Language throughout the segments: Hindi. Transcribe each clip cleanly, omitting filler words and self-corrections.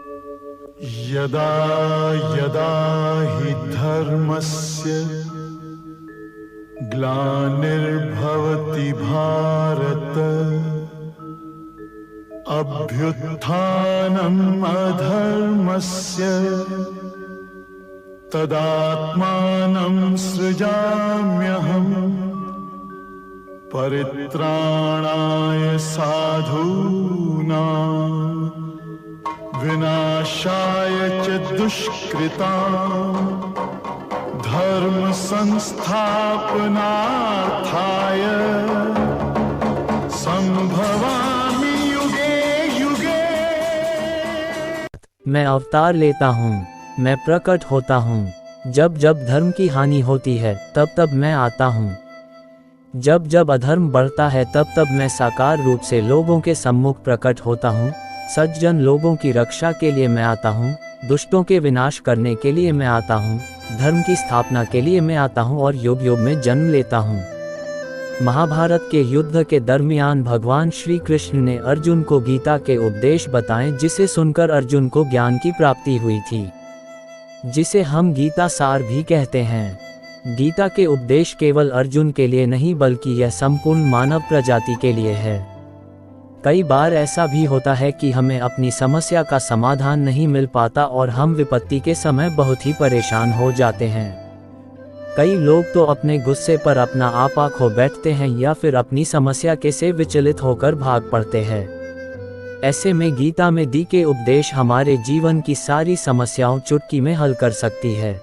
यदा यदा हि धर्मस्य ग्लानिर्भवति भारत अभ्युत्थानम् अधर्मस्य तदात्मानं सृजाम्यहम् परित्राणाय साधूनां विनाशाय च दुष्कृतां धर्म संस्थापनार्थाय संभवामि युगे युगे। मैं अवतार लेता हूँ, मैं प्रकट होता हूँ। जब जब धर्म की हानि होती है तब तब मैं आता हूँ। जब जब अधर्म बढ़ता है तब तब मैं साकार रूप से लोगों के सम्मुख प्रकट होता हूँ। सज्जन लोगों की रक्षा के लिए मैं आता हूँ, दुष्टों के विनाश करने के लिए मैं आता हूँ, धर्म की स्थापना के लिए मैं आता हूँ और युग युग में जन्म लेता हूँ। महाभारत के युद्ध के दरमियान भगवान श्री कृष्ण ने अर्जुन को गीता के उपदेश बताएं, जिसे सुनकर अर्जुन को ज्ञान की प्राप्ति हुई थी, जिसे हम गीता सार भी कहते हैं। गीता के उपदेश केवल अर्जुन के लिए नहीं बल्कि यह संपूर्ण मानव प्रजाति के लिए है। कई बार ऐसा भी होता है कि हमें अपनी समस्या का समाधान नहीं मिल पाता और हम विपत्ति के समय बहुत ही परेशान हो जाते हैं। कई लोग तो अपने गुस्से पर अपना आपा खो बैठते हैं या फिर अपनी समस्या के से विचलित होकर भाग पड़ते हैं। ऐसे में गीता में दी के उपदेश हमारे जीवन की सारी समस्याओं चुटकी में हल कर सकती है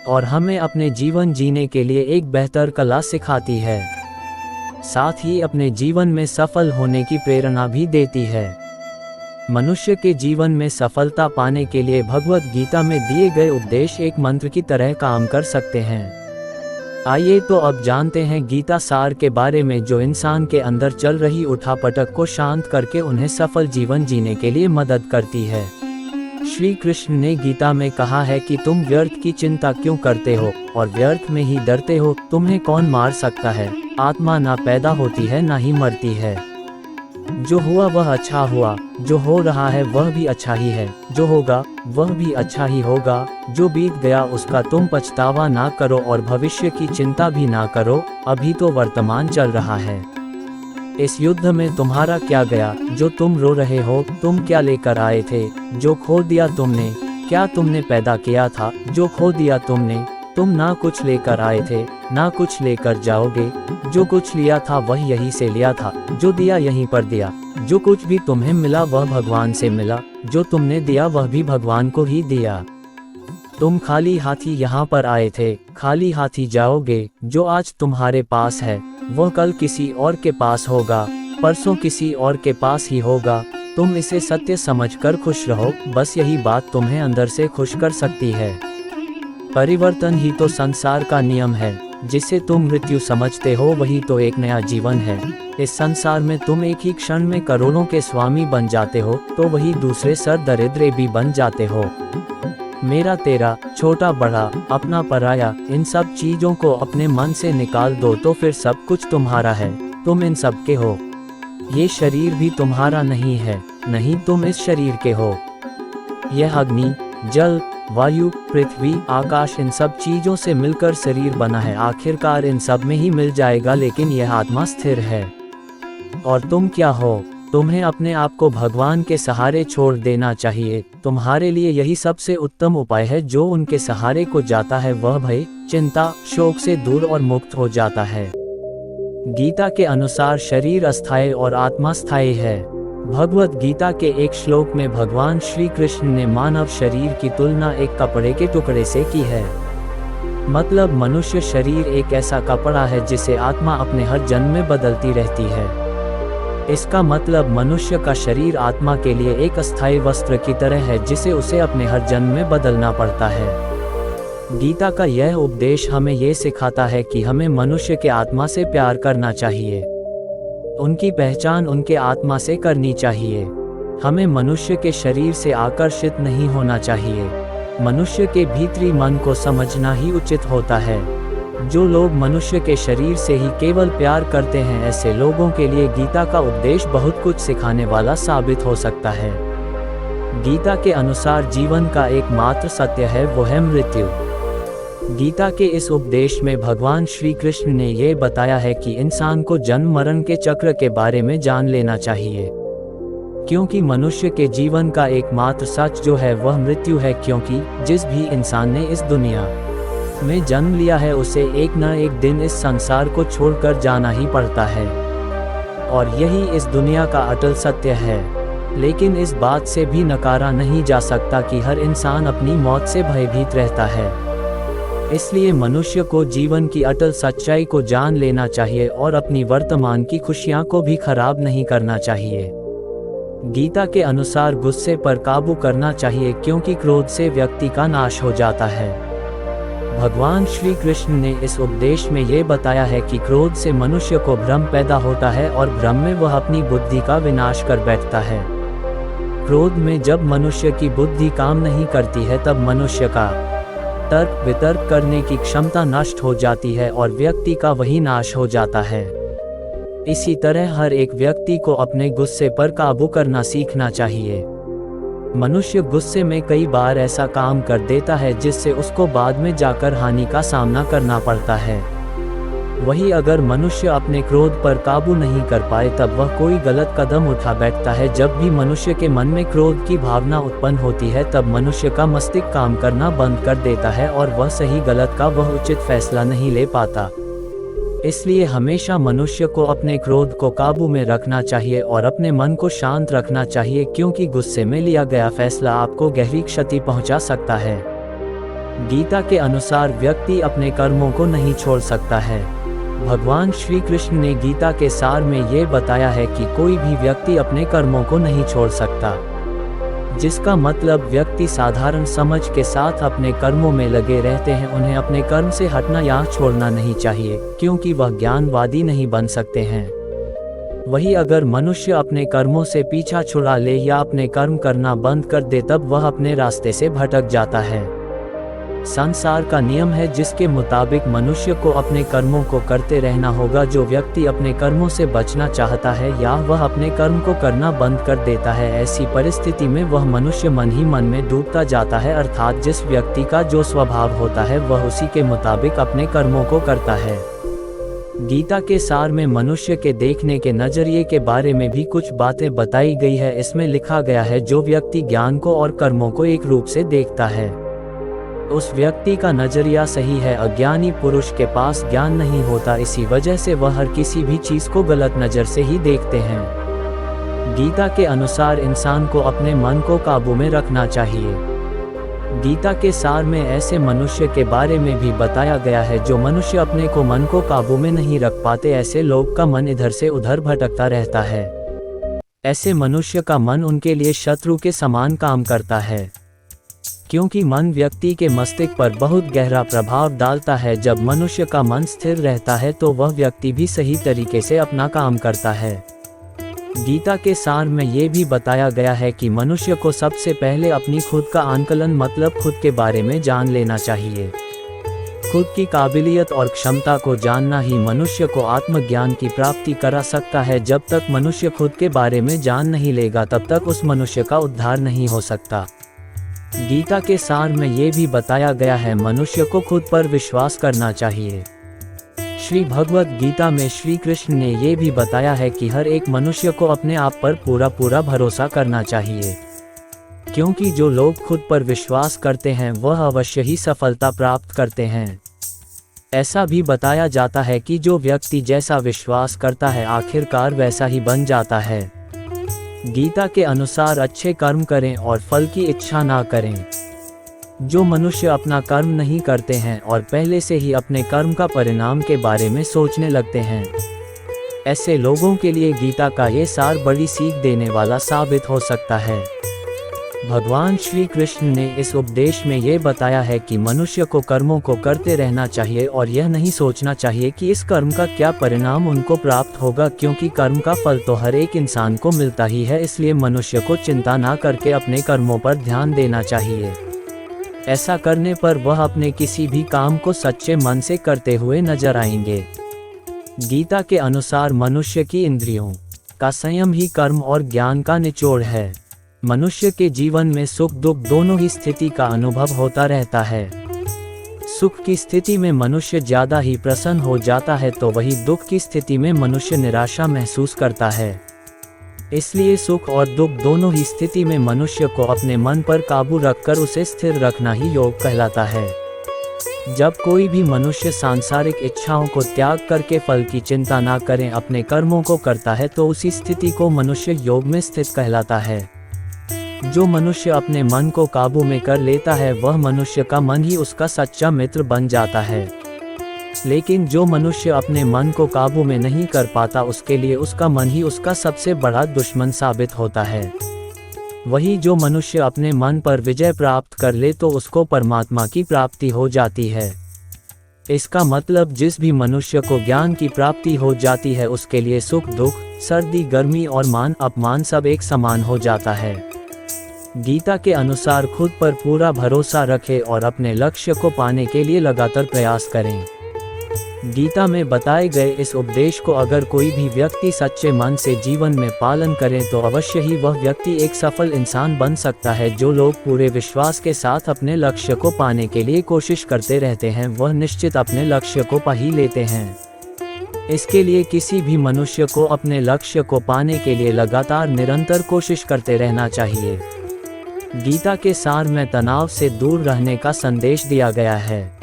और हमें अपने जीवन जीने के लिए एक बेहतर कला सिखाती है, साथ ही अपने जीवन में सफल होने की प्रेरणा भी देती है। मनुष्य के जीवन में सफलता पाने के लिए भगवत गीता में दिए गए उपदेश एक मंत्र की तरह काम कर सकते हैं। आइए तो अब जानते हैं गीता सार के बारे में, जो इंसान के अंदर चल रही उठापटक को शांत करके उन्हें सफल जीवन जीने के लिए मदद करती है। श्री कृष्ण ने गीता में कहा है कि तुम व्यर्थ की चिंता क्यों करते हो और व्यर्थ में ही डरते हो। तुम्हें कौन मार सकता है? आत्मा ना पैदा होती है ना ही मरती है। जो हुआ वह अच्छा हुआ, जो हो रहा है वह भी अच्छा ही है, जो होगा वह भी अच्छा ही होगा। जो बीत गया उसका तुम पछतावा ना करो और भविष्य की चिंता भी ना करो, अभी तो वर्तमान चल रहा है। इस युद्ध में तुम्हारा क्या गया जो तुम रो रहे हो? तुम क्या लेकर आए थे जो खो दिया तुमने? क्या तुमने पैदा किया था जो खो दिया तुमने? तुम ना कुछ लेकर आए थे ना कुछ लेकर जाओगे। जो कुछ लिया था वह यहीं से लिया था, जो दिया यहीं पर दिया। जो कुछ भी तुम्हें मिला वह भगवान से मिला, जो तुमने दिया वह भी भगवान को ही दिया। तुम खाली हाथी यहाँ पर आए थे, खाली हाथी जाओगे। जो आज तुम्हारे पास है वह कल किसी और के पास होगा, परसों किसी और के पास ही होगा। तुम इसे सत्य समझकर खुश रहो, बस यही बात तुम्हें अंदर से खुश कर सकती है। परिवर्तन ही तो संसार का नियम है। जिसे तुम मृत्यु समझते हो वही तो एक नया जीवन है। इस संसार में तुम एक ही क्षण में करोड़ों के स्वामी बन जाते हो तो वही दूसरे सर दरिद्रे भी बन जाते हो। मेरा तेरा, छोटा बड़ा, अपना पराया, इन सब चीजों को अपने मन से निकाल दो तो फिर सब कुछ तुम्हारा है। तुम इन सब के हो। ये शरीर भी तुम्हारा नहीं है, नहीं तुम इस शरीर के हो। यह अग्नि, जल, वायु, पृथ्वी, आकाश, इन सब चीजों से मिलकर शरीर बना है। आखिरकार इन सब में ही मिल जाएगा, लेकिन यह आत्मा स्थिर है। और तुम क्या हो? तुम्हें अपने आप को भगवान के सहारे छोड़ देना चाहिए। तुम्हारे लिए यही सबसे उत्तम उपाय है। जो उनके सहारे को जाता है वह भय, चिंता, शोक से दूर और मुक्त हो जाता है। गीता के अनुसार शरीर अस्थायी और आत्मा स्थायी है। भगवत गीता के एक श्लोक में भगवान श्री कृष्ण ने मानव शरीर की तुलना एक कपड़े के टुकड़े से की है। मतलब मनुष्य शरीर एक ऐसा कपड़ा है जिसे आत्मा अपने हर जन्म में बदलती रहती है। इसका मतलब मनुष्य का शरीर आत्मा के लिए एक अस्थायी वस्त्र की तरह है जिसे उसे अपने हर जन्म में बदलना पड़ता है। गीता का यह उपदेश हमें ये सिखाता है कि हमें मनुष्य के आत्मा से प्यार करना चाहिए। उनकी पहचान उनके आत्मा से करनी चाहिए। हमें मनुष्य के शरीर से आकर्षित नहीं होना चाहिए। मनुष्य के भीतरी मन को समझना ही उचित होता है। जो लोग मनुष्य के शरीर से ही केवल प्यार करते हैं, ऐसे लोगों के लिए गीता का उपदेश बहुत कुछ सिखाने वाला साबित हो सकता है। गीता के अनुसार जीवन का एकमात्र सत्य है वो है मृत्यु। गीता के इस उपदेश में भगवान श्री कृष्ण ने ये बताया है कि इंसान को जन्म मरण के चक्र के बारे में जान लेना चाहिए, क्योंकि मनुष्य के जीवन का एकमात्र सच जो है वह मृत्यु है। क्योंकि जिस भी इंसान ने इस दुनिया में जन्म लिया है उसे एक न एक दिन इस संसार को छोड़कर जाना ही पड़ता है, और यही इस दुनिया का अटल सत्य है। लेकिन इस बात से भी नकारा नहीं जा सकता कि हर इंसान अपनी मौत से भयभीत रहता है। इसलिए मनुष्य को जीवन की अटल सच्चाई को जान लेना चाहिए और अपनी वर्तमान की खुशियां को भी खराब नहीं करना चाहिए। गीता के अनुसार गुस्से पर काबू करना चाहिए, क्योंकि क्रोध से व्यक्ति का नाश हो जाता है। भगवान श्री कृष्ण ने इस उपदेश में ये बताया है कि क्रोध से मनुष्य को भ्रम पैदा होता है और भ्रम में वह अपनी बुद्धि का विनाश कर बैठता है। क्रोध में जब मनुष्य की बुद्धि काम नहीं करती है तब मनुष्य का तर्क वितर्क करने की क्षमता नष्ट हो जाती है और व्यक्ति का वही नाश हो जाता है। इसी तरह हर एक व्यक्ति को अपने गुस्से पर काबू करना सीखना चाहिए। मनुष्य गुस्से में कई बार ऐसा काम कर देता है जिससे उसको बाद में जाकर हानि का सामना करना पड़ता है। वही अगर मनुष्य अपने क्रोध पर काबू नहीं कर पाए तब वह कोई गलत कदम उठा बैठता है। जब भी मनुष्य के मन में क्रोध की भावना उत्पन्न होती है तब मनुष्य का मस्तिष्क काम करना बंद कर देता है और वह सही गलत का वह उचित फैसला नहीं ले पाता। इसलिए हमेशा मनुष्य को अपने क्रोध को काबू में रखना चाहिए और अपने मन को शांत रखना चाहिए, क्योंकि गुस्से में लिया गया फैसला आपको गहरी क्षति पहुंचा सकता है। गीता के अनुसार व्यक्ति अपने कर्मों को नहीं छोड़ सकता है। भगवान श्री कृष्ण ने गीता के सार में ये बताया है कि कोई भी व्यक्ति अपने कर्मों को नहीं छोड़ सकता, जिसका मतलब व्यक्ति साधारण समझ के साथ अपने कर्मों में लगे रहते हैं। उन्हें अपने कर्म से हटना या छोड़ना नहीं चाहिए, क्योंकि वह ज्ञानवादी नहीं बन सकते हैं। वही अगर मनुष्य अपने कर्मों से पीछा छुड़ा ले या अपने कर्म करना बंद कर दे तब वह अपने रास्ते से भटक जाता है। संसार का नियम है जिसके मुताबिक मनुष्य को अपने कर्मों को करते रहना होगा। जो व्यक्ति अपने कर्मों से बचना चाहता है या वह अपने कर्म को करना बंद कर देता है, ऐसी परिस्थिति में वह मनुष्य मन ही मन में डूबता जाता है। अर्थात जिस व्यक्ति का जो स्वभाव होता है वह उसी के मुताबिक अपने कर्मों को करता है। गीता के सार में मनुष्य के देखने के नजरिए के बारे में भी कुछ बातें बताई गई है। इसमें लिखा गया है, जो व्यक्ति ज्ञान को और कर्मों को एक रूप से देखता है उस व्यक्ति का नजरिया सही है। अज्ञानी पुरुष के पास ज्ञान नहीं होता, इसी वजह से वह हर किसी भी चीज को गलत नजर से ही देखते हैं। गीता के अनुसार इंसान को अपने मन को काबू में रखना चाहिए। गीता के सार में ऐसे मनुष्य के बारे में भी बताया गया है जो मनुष्य अपने को मन को काबू में नहीं रख पाते। ऐसे लोग का मन इधर से उधर भटकता रहता है। ऐसे मनुष्य का मन उनके लिए शत्रु के समान काम करता है, क्योंकि मन व्यक्ति के मस्तिष्क पर बहुत गहरा प्रभाव डालता है। जब मनुष्य का मन स्थिर रहता है तो वह व्यक्ति भी सही तरीके से अपना काम करता है। गीता के सार में ये भी बताया गया है कि मनुष्य को सबसे पहले अपनी खुद का आंकलन मतलब खुद के बारे में जान लेना चाहिए। खुद की काबिलियत और क्षमता को जानना ही मनुष्य को आत्मज्ञान की प्राप्ति करा सकता है। जब तक मनुष्य खुद के बारे में जान नहीं लेगा तब तक उस मनुष्य का उद्धार नहीं हो सकता। गीता के सार में ये भी बताया गया है, मनुष्य को खुद पर विश्वास करना चाहिए। श्री भगवत गीता में श्री कृष्ण ने ये भी बताया है कि हर एक मनुष्य को अपने आप पर पूरा भरोसा करना चाहिए, क्योंकि जो लोग खुद पर विश्वास करते हैं वह अवश्य ही सफलता प्राप्त करते हैं। ऐसा भी बताया जाता है कि जो व्यक्ति जैसा विश्वास करता है आखिरकार वैसा ही बन जाता है। गीता के अनुसार अच्छे कर्म करें और फल की इच्छा ना करें। जो मनुष्य अपना कर्म नहीं करते हैं और पहले से ही अपने कर्म का परिणाम के बारे में सोचने लगते हैं, ऐसे लोगों के लिए गीता का ये सार बड़ी सीख देने वाला साबित हो सकता है। भगवान श्री कृष्ण ने इस उपदेश में ये बताया है कि मनुष्य को कर्मों को करते रहना चाहिए और यह नहीं सोचना चाहिए कि इस कर्म का क्या परिणाम उनको प्राप्त होगा, क्योंकि कर्म का फल तो हर एक इंसान को मिलता ही है। इसलिए मनुष्य को चिंता ना करके अपने कर्मों पर ध्यान देना चाहिए। ऐसा करने पर वह अपने किसी भी काम को सच्चे मन से करते हुए नजर आएंगे। गीता के अनुसार मनुष्य की इंद्रियों का संयम ही कर्म और ज्ञान का निचोड़ है। मनुष्य के जीवन में सुख दुख दोनों ही स्थिति का अनुभव होता रहता है। सुख की स्थिति में मनुष्य ज्यादा ही प्रसन्न हो जाता है तो वही दुख की स्थिति में मनुष्य निराशा महसूस करता है। इसलिए सुख और दुख दोनों ही स्थिति में मनुष्य को अपने मन पर काबू रखकर उसे स्थिर रखना ही योग कहलाता है। जब कोई भी मनुष्य सांसारिक इच्छाओं को त्याग करके फल की चिंता ना करें अपने कर्मों को करता है तो उसी स्थिति को मनुष्य योग में स्थित कहलाता है। जो मनुष्य अपने मन को काबू में कर लेता है वह मनुष्य का मन ही उसका सच्चा मित्र बन जाता है। लेकिन जो मनुष्य अपने मन को काबू में नहीं कर पाता उसके लिए उसका मन ही उसका सबसे बड़ा दुश्मन साबित होता है। वही जो मनुष्य अपने मन पर विजय प्राप्त कर ले तो उसको परमात्मा की प्राप्ति हो जाती है। इसका मतलब जिस भी मनुष्य को ज्ञान की प्राप्ति हो जाती है उसके लिए सुख दुख, सर्दी गर्मी और मान अपमान सब एक समान हो जाता है। गीता के अनुसार खुद पर पूरा भरोसा रखें और अपने लक्ष्य को पाने के लिए लगातार प्रयास करें। गीता में बताए गए इस उपदेश को अगर कोई भी व्यक्ति सच्चे मन से जीवन में पालन करे तो अवश्य ही वह व्यक्ति एक सफल इंसान बन सकता है। जो लोग पूरे विश्वास के साथ अपने लक्ष्य को पाने के लिए कोशिश करते रहते हैं वह निश्चित अपने लक्ष्य को पा ही लेते हैं। इसके लिए किसी भी मनुष्य को अपने लक्ष्य को पाने के लिए लगातार निरंतर कोशिश करते रहना चाहिए। गीता के सार में तनाव से दूर रहने का संदेश दिया गया है।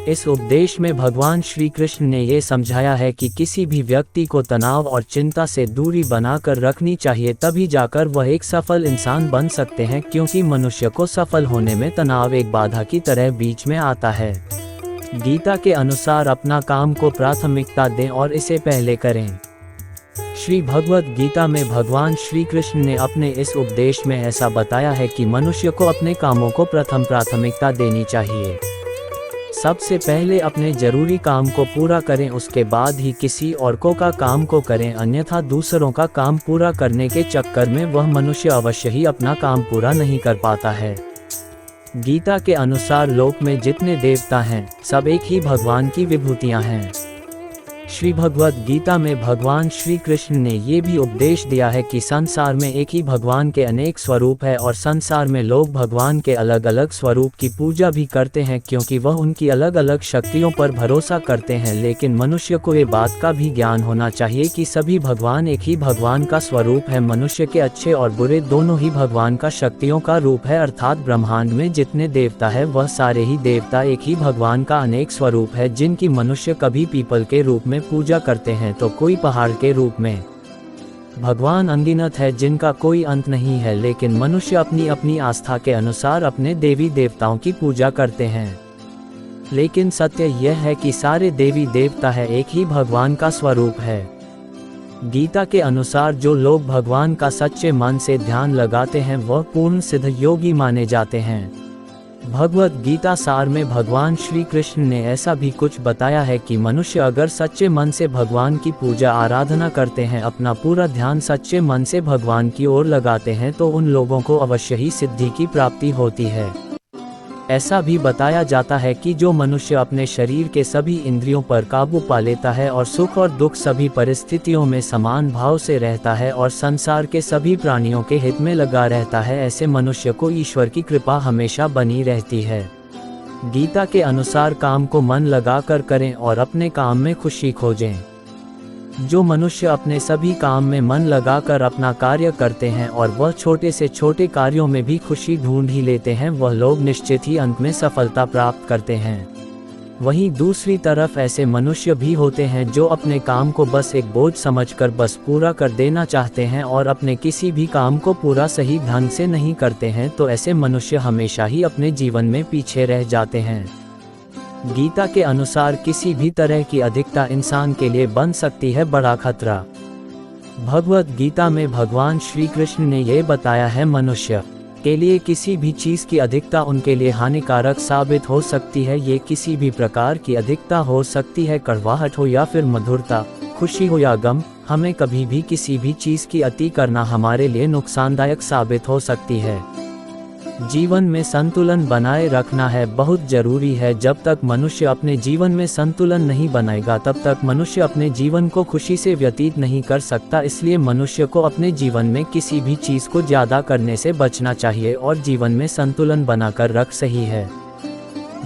इस उपदेश में भगवान श्री कृष्ण ने ये समझाया है कि किसी भी व्यक्ति को तनाव और चिंता से दूरी बनाकर रखनी चाहिए, तभी जाकर वह एक सफल इंसान बन सकते हैं, क्योंकि मनुष्य को सफल होने में तनाव एक बाधा की तरह बीच में आता है। गीता के अनुसार अपना काम को प्राथमिकता दें और इसे पहले करें। श्री भगवद गीता में भगवान श्री कृष्ण ने अपने इस उपदेश में ऐसा बताया है कि मनुष्य को अपने कामों को प्रथम प्राथमिकता देनी चाहिए। सबसे पहले अपने जरूरी काम को पूरा करें, उसके बाद ही किसी और का काम को करें, अन्यथा दूसरों का काम पूरा करने के चक्कर में वह मनुष्य अवश्य ही अपना काम पूरा नहीं कर पाता है। गीता के अनुसार लोक में जितने देवता हैं सब एक ही भगवान की विभूतियां हैं। श्री भगवद गीता में भगवान श्री कृष्ण ने ये भी उपदेश दिया है कि संसार में एक ही भगवान के अनेक स्वरूप है और संसार में लोग भगवान के अलग अलग स्वरूप की पूजा भी करते हैं, क्योंकि वह उनकी अलग अलग शक्तियों पर भरोसा करते हैं। लेकिन मनुष्य को ये बात का भी ज्ञान होना चाहिए कि सभी भगवान एक ही भगवान का स्वरूप है। मनुष्य के अच्छे और बुरे दोनों ही भगवान का शक्तियों का रूप है, अर्थात ब्रह्मांड में जितने देवता है वह सारे ही देवता एक ही भगवान का अनेक स्वरूप है, जिनकी मनुष्य कभी पीपल के रूप में पूजा करते हैं तो कोई पहाड़ के रूप में। भगवान अनगिनत है जिनका कोई अंत नहीं है, लेकिन मनुष्य अपनी अपनी आस्था के अनुसार अपने देवी देवताओं की पूजा करते हैं। लेकिन सत्य यह है कि सारे देवी देवता है एक ही भगवान का स्वरूप है। गीता के अनुसार जो लोग भगवान का सच्चे मन से ध्यान लगाते हैं वह पूर्ण सिद्ध योगी माने जाते हैं। भगवद गीता सार में भगवान श्री कृष्ण ने ऐसा भी कुछ बताया है कि मनुष्य अगर सच्चे मन से भगवान की पूजा आराधना करते हैं, अपना पूरा ध्यान सच्चे मन से भगवान की ओर लगाते हैं तो उन लोगों को अवश्य ही सिद्धि की प्राप्ति होती है। ऐसा भी बताया जाता है कि जो मनुष्य अपने शरीर के सभी इंद्रियों पर काबू पा लेता है और सुख और दुख सभी परिस्थितियों में समान भाव से रहता है और संसार के सभी प्राणियों के हित में लगा रहता है, ऐसे मनुष्य को ईश्वर की कृपा हमेशा बनी रहती है। गीता के अनुसार काम को मन लगाकर करें और अपने काम में खुशी खोजें। जो मनुष्य अपने सभी काम में मन लगाकर अपना कार्य करते हैं और वह छोटे से छोटे कार्यों में भी खुशी ढूंढ ही लेते हैं, वह लोग निश्चित ही अंत में सफलता प्राप्त करते हैं। वहीं दूसरी तरफ ऐसे मनुष्य भी होते हैं जो अपने काम को बस एक बोझ समझकर बस पूरा कर देना चाहते हैं और अपने किसी भी काम को पूरा सही ढंग से नहीं करते हैं, तो ऐसे मनुष्य हमेशा ही अपने जीवन में पीछे रह जाते हैं। गीता के अनुसार किसी भी तरह की अधिकता इंसान के लिए बन सकती है बड़ा खतरा। भगवद गीता में भगवान श्री कृष्ण ने यह बताया है, मनुष्य के लिए किसी भी चीज़ की अधिकता उनके लिए हानिकारक साबित हो सकती है। ये किसी भी प्रकार की अधिकता हो सकती है, कड़वाहट हो या फिर मधुरता, खुशी हो या गम। हमें कभी भी किसी भी चीज़ की अति करना हमारे लिए नुकसानदायक साबित हो सकती है। जीवन में संतुलन बनाए रखना है बहुत जरूरी है। जब तक मनुष्य अपने जीवन में संतुलन नहीं बनाएगा तब तक मनुष्य अपने जीवन को खुशी से व्यतीत नहीं कर सकता। इसलिए मनुष्य को अपने जीवन में किसी भी चीज़ को ज़्यादा करने से बचना चाहिए और जीवन में संतुलन बनाकर रख सही है।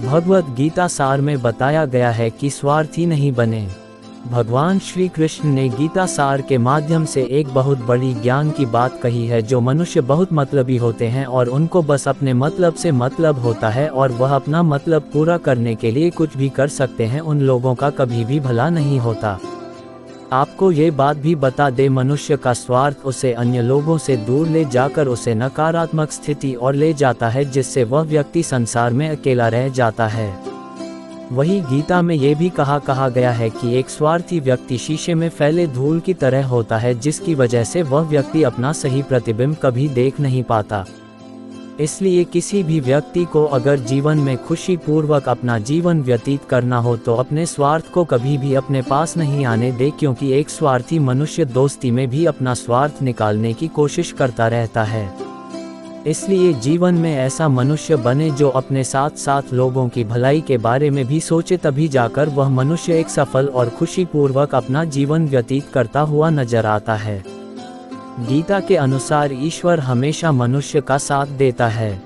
भगवद गीता सार में बताया गया है कि स्वार्थी नहीं बने। भगवान श्री कृष्ण ने गीता सार के माध्यम से एक बहुत बड़ी ज्ञान की बात कही है। जो मनुष्य बहुत मतलबी होते हैं और उनको बस अपने मतलब से मतलब होता है और वह अपना मतलब पूरा करने के लिए कुछ भी कर सकते हैं, उन लोगों का कभी भी भला नहीं होता। आपको ये बात भी बता दे, मनुष्य का स्वार्थ उसे अन्य लोगों से दूर ले जाकर उसे नकारात्मक स्थिति और ले जाता है, जिससे वह व्यक्ति संसार में अकेला रह जाता है। वही गीता में ये भी कहा गया है कि एक स्वार्थी व्यक्ति शीशे में फैले धूल की तरह होता है, जिसकी वजह से वह व्यक्ति अपना सही प्रतिबिंब कभी देख नहीं पाता। इसलिए किसी भी व्यक्ति को अगर जीवन में खुशी पूर्वक अपना जीवन व्यतीत करना हो तो अपने स्वार्थ को कभी भी अपने पास नहीं आने दे, क्योंकि एक स्वार्थी मनुष्य दोस्ती में भी अपना स्वार्थ निकालने की कोशिश करता रहता है। इसलिए जीवन में ऐसा मनुष्य बने जो अपने साथ साथ लोगों की भलाई के बारे में भी सोचे, तभी जाकर वह मनुष्य एक सफल और खुशीपूर्वक अपना जीवन व्यतीत करता हुआ नजर आता है। गीता के अनुसार ईश्वर हमेशा मनुष्य का साथ देता है।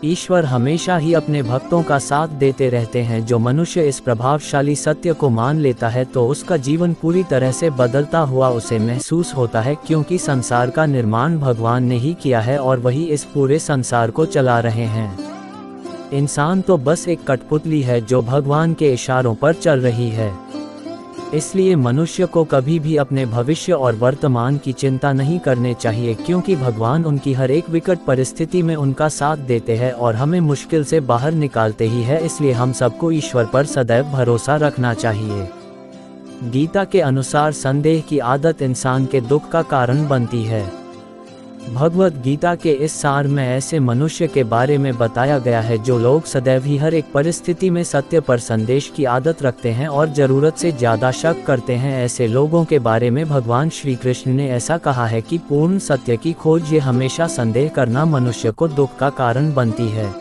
ईश्वर हमेशा ही अपने भक्तों का साथ देते रहते हैं। जो मनुष्य इस प्रभावशाली सत्य को मान लेता है तो उसका जीवन पूरी तरह से बदलता हुआ उसे महसूस होता है, क्योंकि संसार का निर्माण भगवान ने ही किया है और वही इस पूरे संसार को चला रहे हैं। इंसान तो बस एक कठपुतली है जो भगवान के इशारों पर चल रही है। इसलिए मनुष्य को कभी भी अपने भविष्य और वर्तमान की चिंता नहीं करनी चाहिए, क्योंकि भगवान उनकी हर एक विकट परिस्थिति में उनका साथ देते हैं और हमें मुश्किल से बाहर निकालते ही है। इसलिए हम सबको ईश्वर पर सदैव भरोसा रखना चाहिए। गीता के अनुसार संदेह की आदत इंसान के दुख का कारण बनती है। भगवद गीता के इस सार में ऐसे मनुष्य के बारे में बताया गया है जो लोग सदैव ही हर एक परिस्थिति में सत्य पर संदेश की आदत रखते हैं और ज़रूरत से ज़्यादा शक करते हैं। ऐसे लोगों के बारे में भगवान श्री कृष्ण ने ऐसा कहा है कि पूर्ण सत्य की खोज ये हमेशा संदेह करना मनुष्य को दुख का कारण बनती है।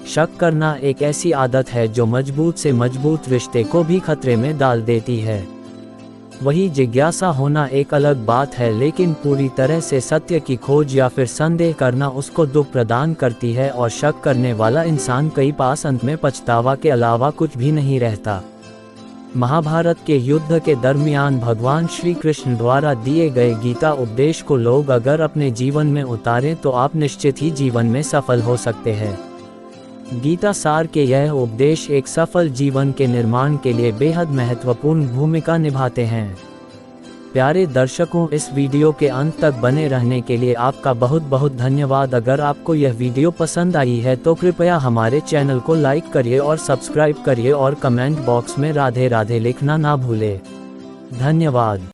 शक करना एक ऐसी आदत है जो मजबूत से मजबूत रिश्ते को भी खतरे में डाल देती है। वही जिज्ञासा होना एक अलग बात है, लेकिन पूरी तरह से सत्य की खोज या फिर संदेह करना उसको दुख प्रदान करती है और शक करने वाला इंसान कई पास अंत में पछतावा के अलावा कुछ भी नहीं रहता। महाभारत के युद्ध के दरमियान भगवान श्री कृष्ण द्वारा दिए गए गीता उपदेश को लोग अगर अपने जीवन में उतारें तो आप निश्चित ही जीवन में सफल हो सकते हैं। गीता सार के यह उपदेश एक सफल जीवन के निर्माण के लिए बेहद महत्वपूर्ण भूमिका निभाते हैं। प्यारे दर्शकों, इस वीडियो के अंत तक बने रहने के लिए आपका बहुत बहुत धन्यवाद। अगर आपको यह वीडियो पसंद आई है तो कृपया हमारे चैनल को लाइक करिए और सब्सक्राइब करिए और कमेंट बॉक्स में राधे राधे लिखना ना भूलें। धन्यवाद।